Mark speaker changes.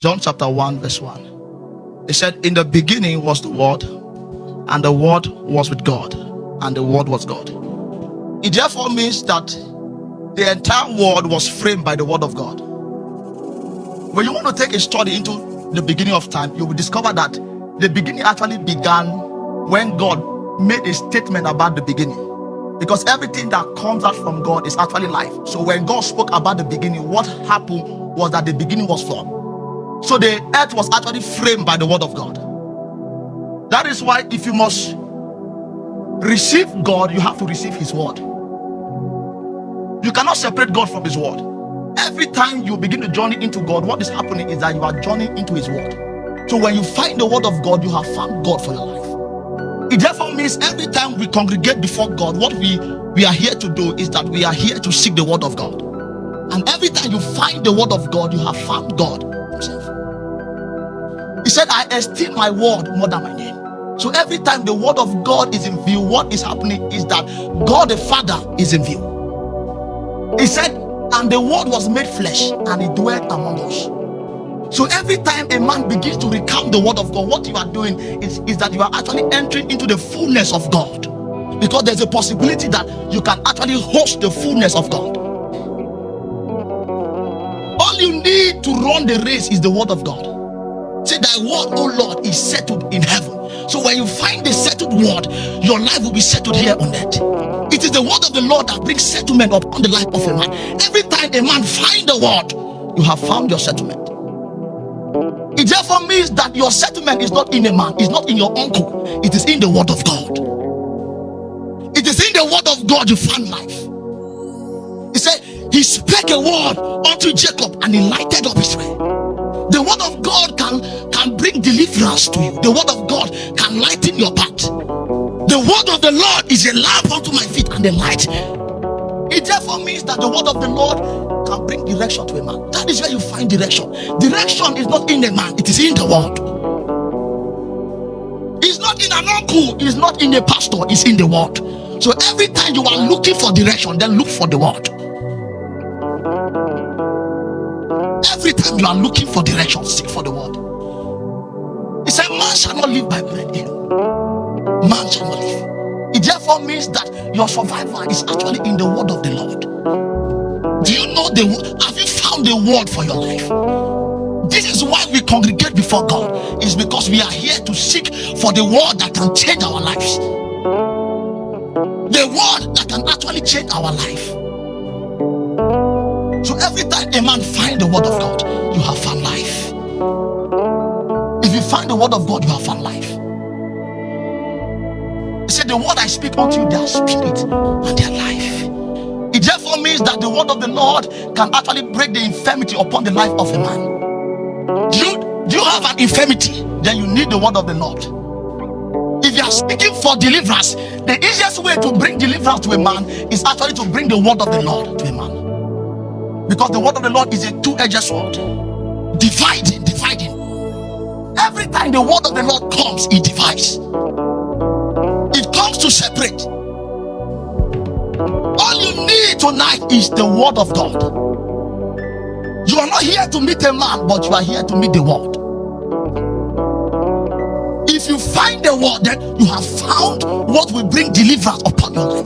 Speaker 1: John chapter 1 verse 1. It said, in the beginning was the Word, and the Word was with God, and the Word was God. It therefore means that the entire world was framed by the Word of God. When you want to take a study into the beginning of time, you will discover that the beginning actually began when God made a statement about the beginning. Because everything that comes out from God is actually life. So when God spoke about the beginning, what happened was that the beginning was formed. So the earth was actually framed by the Word of God. That is why if you must receive God, you have to receive His Word. You cannot separate God from His Word. Every time you begin to journey into God, what is happening is that you are journeying into His Word. So when you find the Word of God, you have found God for your life. It therefore means every time we congregate before God, what we are here to do is that we are here to seek the Word of God. And every time you find the Word of God, you have found God Himself. He said, I esteem my word more than my name. So every time the Word of God is in view, what is happening is that God the Father is in view. He said, and the Word was made flesh, and He dwelt among us. So every time a man begins to recount the Word of God, what you are doing is that you are actually entering into the fullness of God. Because there's a possibility that you can actually host the fullness of God. All you need to run the race is the Word of God. Say, thy word, O Lord, is settled in heaven. So when you find the settled word, your life will be settled here on earth. It is the word of the Lord that brings settlement upon the life of a man. Every time a man finds the word, you have found your settlement. It therefore means that your settlement is not in a man, it's not in your uncle, it is in the Word of God. It is in the Word of God you find life. He said, He spake a word unto Jacob and he lighted up Israel. The Word of God can bring deliverance to you. The Word of God can lighten your path. The Word of the Lord is a lamp unto my feet and a light. It therefore means that the Word of the Lord can bring direction to a man. That is where you find direction. Direction is not in a man, it is in the Word. It's not in an uncle, it's not in a pastor, it's in the Word. So every time you are looking for direction, then look for the Word. Every time you are looking for direction, seek for the Word. He said, man shall not live by bread alone. Man shall not live. It therefore means that your survival is actually in the Word of the Lord. Do you know the word? Have you found the Word for your life? This is why we congregate before God. Is because we are here to seek for the Word that can change our lives. The Word that can actually change our life. So every time a man finds the Word of God, you have found life. If you find the Word of God, you have found life. He said, the word I speak unto you, they are spirit and they are life. It therefore means that the Word of the Lord can actually break the infirmity upon the life of a man. Do you have an infirmity? Then you need the Word of the Lord. If you are seeking for deliverance, the easiest way to bring deliverance to a man is actually to bring the Word of the Lord to a man. Because the Word of the Lord is a two-edged sword, dividing. Every time the Word of the Lord comes, it divides. It comes to separate. All you need tonight is the Word of God. You are not here to meet a man, but you are here to meet the Word. If you find the Word, then you have found what will bring deliverance upon your life.